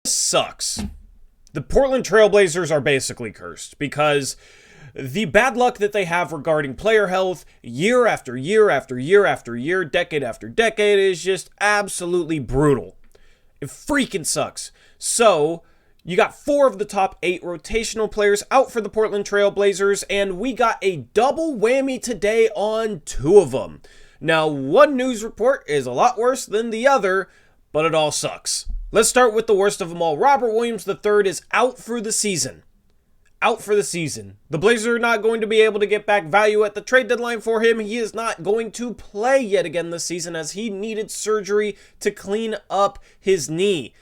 Sucks. The Portland Trailblazers are basically cursed because the bad luck that they have regarding player health year after year after year after year, decade after decade is just absolutely brutal. It freaking sucks. So, you got 4 of the top 8 rotational players out for the Portland Trailblazers, and we got a double whammy today on 2 of them. Now, one news report is a lot worse than the other, but it all sucks. Let's start with the worst of them all. Robert Williams III is out for the season. Out for the season. The Blazers are not going to be able to get back value at the trade deadline for him. He is not going to play yet again this season as he needed surgery to clean up his knee.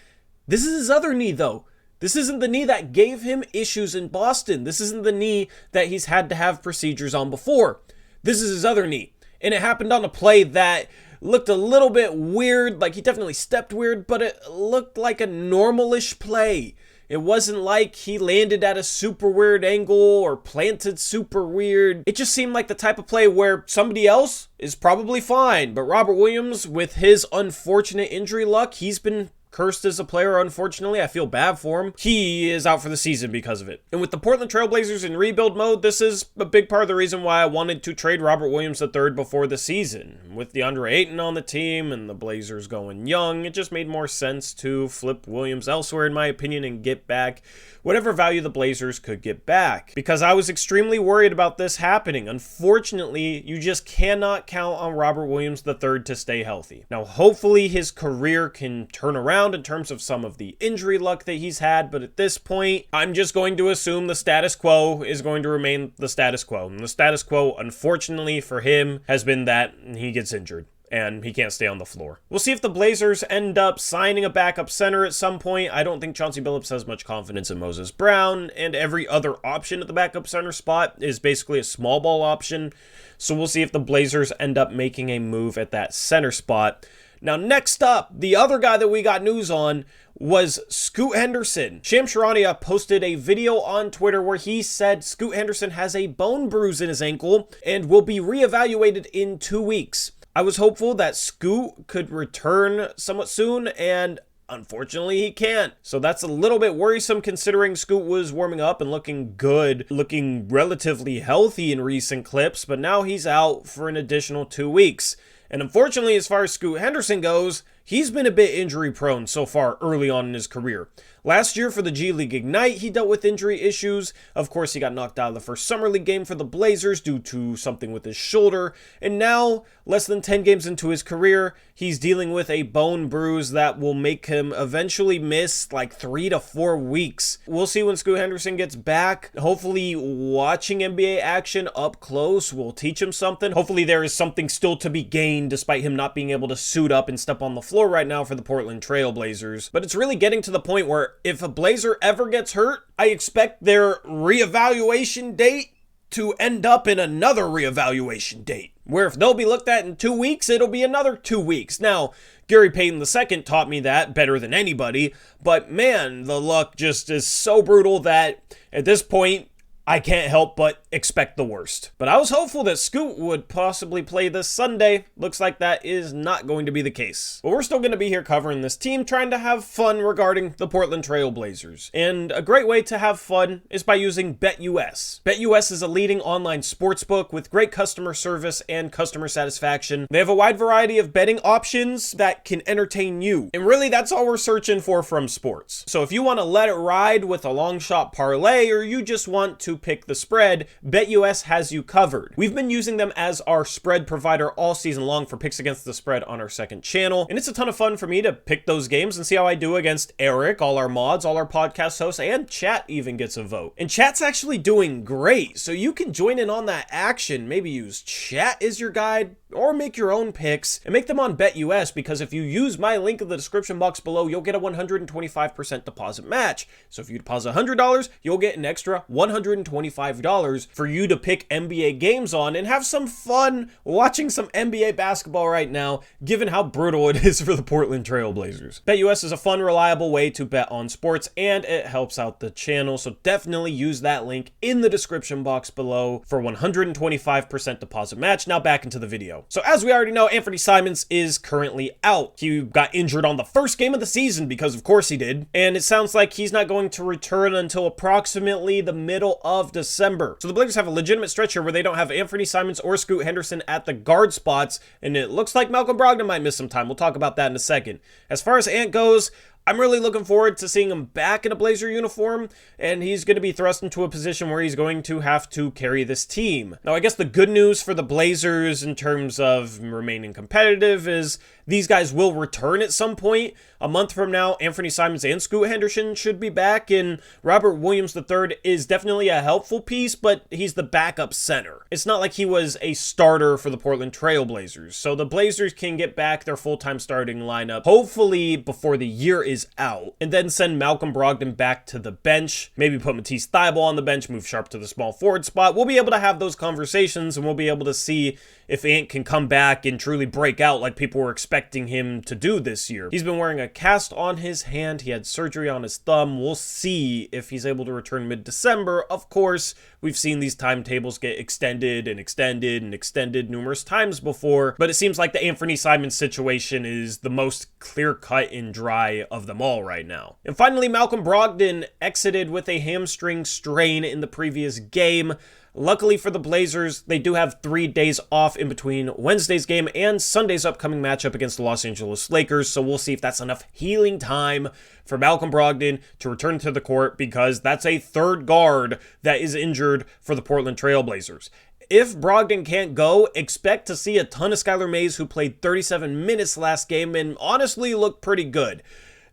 This is his other knee, though. This isn't the knee that gave him issues in Boston. This isn't the knee that he's had to have procedures on before. This is his other knee. And it happened on a play that looked a little bit weird. Like, he definitely stepped weird, but it looked like a normal-ish play. It wasn't like he landed at a super weird angle or planted super weird. It just seemed like the type of play where somebody else is probably fine. But Robert Williams, with his unfortunate injury luck, he's been cursed as a player, unfortunately. I feel bad for him. He is out for the season because of it. And with the Portland Trailblazers in rebuild mode, this is a big part of the reason why I wanted to trade Robert Williams III before the season. With DeAndre Ayton on the team and the Blazers going young, it just made more sense to flip Williams elsewhere, in my opinion, and get back whatever value the Blazers could get back. Because I was extremely worried about this happening. Unfortunately, you just cannot count on Robert Williams III to stay healthy. Now, hopefully his career can turn around in terms of some of the injury luck that he's had, but at this point, I'm just going to assume the status quo is going to remain the status quo. And the status quo, unfortunately for him, has been that he gets injured and he can't stay on the floor. We'll see if the Blazers end up signing a backup center at some point. I don't think Chauncey Billups has much confidence in Moses Brown, and every other option at the backup center spot is basically a small ball option. So we'll see if the Blazers end up making a move at that center spot. Now, next up, the other guy that we got news on was Scoot Henderson. Shams Charania posted a video on Twitter where he said Scoot Henderson has a bone bruise in his ankle and will be reevaluated in 2 weeks. I was hopeful that Scoot could return somewhat soon, and unfortunately, he can't. So that's a little bit worrisome considering Scoot was warming up and looking good, looking relatively healthy in recent clips, but now he's out for an additional 2 weeks. And unfortunately, as far as Scoot Henderson goes, he's been a bit injury prone so far early on in his career. Last year for the G League Ignite, he dealt with injury issues. Of course, he got knocked out of the first Summer League game for the Blazers due to something with his shoulder. And now, less than 10 games into his career, he's dealing with a bone bruise that will make him eventually miss like 3 to 4 weeks. We'll see when Scoot Henderson gets back. Hopefully, watching NBA action up close will teach him something. Hopefully, there is something still to be gained despite him not being able to suit up and step on the floor right now for the Portland Trailblazers. But it's really getting to the point where if a Blazer ever gets hurt, I expect their reevaluation date to end up in another reevaluation date, where if they'll be looked at in 2 weeks, it'll be another 2 weeks. Now, Gary Payton II taught me that better than anybody, but man, the luck just is so brutal that at this point, I can't help but expect the worst. But I was hopeful that Scoot would possibly play this Sunday. Looks like that is not going to be the case. But we're still going to be here covering this team, trying to have fun regarding the Portland Trailblazers. And a great way to have fun is by using BetUS. BetUS is a leading online sportsbook with great customer service and customer satisfaction. They have a wide variety of betting options that can entertain you. And really, that's all we're searching for from sports. So if you want to let it ride with a long shot parlay, or you just want to pick the spread, BetUS has you covered. We've been using them as our spread provider all season long for picks against the spread on our second channel, and it's a ton of fun for me to pick those games and see how I do against Eric, all our mods, all our podcast hosts, and chat even gets a vote. And chat's actually doing great, so you can join in on that action. Maybe use chat as your guide, or make your own picks and make them on BetUS, because if you use my link in the description box below, you'll get a 125% deposit match. So if you deposit $100, you'll get an extra $125 for you to pick NBA games on and have some fun watching some NBA basketball right now, given how brutal it is for the Portland Trailblazers. BetUS is a fun, reliable way to bet on sports, and it helps out the channel, so definitely use that link in the description box below for 125% deposit match. Now back into the video. So as we already know, Anthony Simons is currently out. He got injured on the first game of the season because of course he did. And it sounds like he's not going to return until approximately the middle of December. So the Blazers have a legitimate stretch here where they don't have Anthony Simons or Scoot Henderson at the guard spots. And it looks like Malcolm Brogdon might miss some time. We'll talk about that in a second. As far as Ant goes, I'm really looking forward to seeing him back in a Blazer uniform, and he's going to be thrust into a position where he's going to have to carry this team. Now, I guess the good news for the Blazers in terms of remaining competitive is these guys will return at some point. A month from now, Anthony Simons and Scoot Henderson should be back, and Robert Williams III is definitely a helpful piece, but he's the backup center. It's not like he was a starter for the Portland Trail Blazers, so the Blazers can get back their full-time starting lineup, hopefully before the year is out, and then send Malcolm Brogdon back to the bench, maybe put Matisse Thybulle on the bench, move Sharp to the small forward spot. We'll be able to have those conversations, and we'll be able to see if Ant can come back and truly break out like people were expecting him to do this year. He's been wearing a cast on his hand. He had surgery on his thumb. We'll see if he's able to return mid-December. Of course, we've seen these timetables get extended and extended and extended numerous times before, but it seems like the Anthony Simons situation is the most clear-cut and dry of them all right now. And finally, Malcolm Brogdon exited with a hamstring strain in the previous game. Luckily for the Blazers, they do have 3 days off in between Wednesday's game and Sunday's upcoming matchup against the Los Angeles Lakers, so we'll see if that's enough healing time for Malcolm Brogdon to return to the court, because that's a third guard that is injured for the Portland Trail Blazers. If Brogdon can't go, expect to see a ton of Skylar Mays, who played 37 minutes last game and honestly looked pretty good.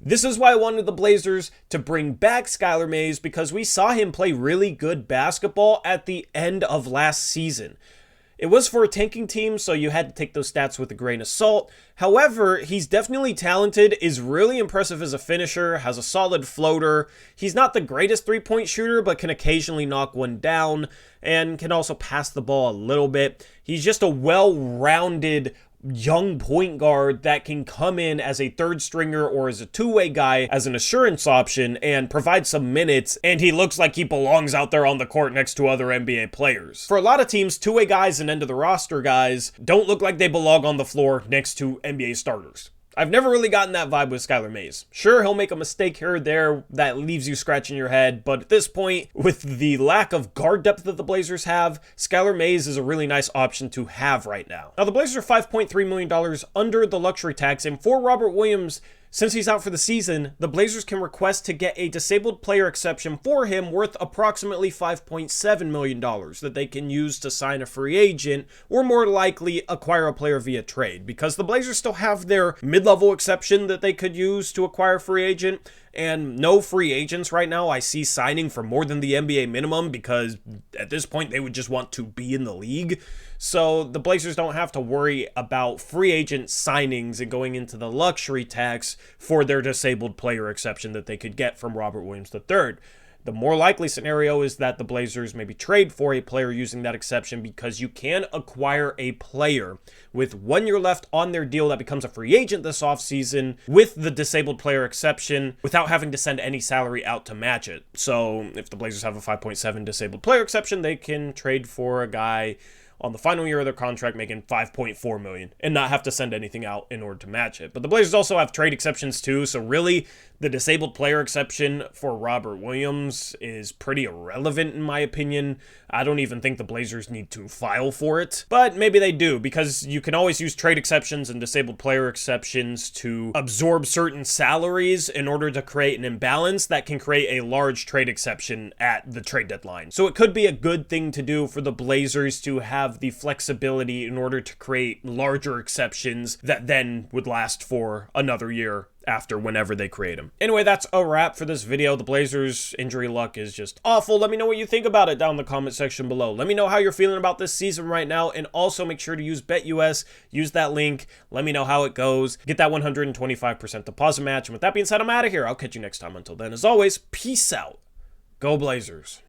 This is why I wanted the Blazers to bring back Skylar Mays, because we saw him play really good basketball at the end of last season. It was for a tanking team, so you had to take those stats with a grain of salt. However, he's definitely talented, is really impressive as a finisher, has a solid floater. He's not the greatest three-point shooter, but can occasionally knock one down, and can also pass the ball a little bit. He's just a well-rounded young point guard that can come in as a third stringer or as a two-way guy as an assurance option and provide some minutes, and he looks like he belongs out there on the court next to other NBA players. For a lot of teams, two-way guys and end-of-the-roster guys don't look like they belong on the floor next to NBA starters. I've never really gotten that vibe with Skylar Mays. Sure, he'll make a mistake here or there that leaves you scratching your head, but at this point, with the lack of guard depth that the Blazers have, Skylar Mays is a really nice option to have right now. Now, the Blazers are $5.3 million under the luxury tax, and for Robert Williams, since he's out for the season, the Blazers can request to get a disabled player exception for him worth approximately $5.7 million that they can use to sign a free agent, or more likely acquire a player via trade, because the Blazers still have their mid-level exception that they could use to acquire a free agent, and no free agents right now I see signing for more than the NBA minimum, because at this point they would just want to be in the league. So the Blazers don't have to worry about free agent signings and going into the luxury tax for their disabled player exception that they could get from Robert Williams III. The more likely scenario is that the Blazers maybe trade for a player using that exception, because you can acquire a player with 1 year left on their deal that becomes a free agent this offseason with the disabled player exception without having to send any salary out to match it. So if the Blazers have a 5.7 disabled player exception, they can trade for a guy on the final year of their contract making $5.4 million and not have to send anything out in order to match it. But the Blazers also have trade exceptions too, so really the disabled player exception for Robert Williams is pretty irrelevant in my opinion. I don't even think the Blazers need to file for it, but maybe they do, because you can always use trade exceptions and disabled player exceptions to absorb certain salaries in order to create an imbalance that can create a large trade exception at the trade deadline. So it could be a good thing to do for the Blazers to have the flexibility in order to create larger exceptions that then would last for another year after whenever they create them. Anyway, that's a wrap for this video. The Blazers' injury luck is just awful. Let me know what you think about it down in the comment section below. Let me know how you're feeling about this season right now, and also make sure to use BetUS. Use that link. Let me know how it goes. Get that 125% deposit match. And with that being said, I'm out of here. I'll catch you next time. Until then, as always, peace out. Go Blazers.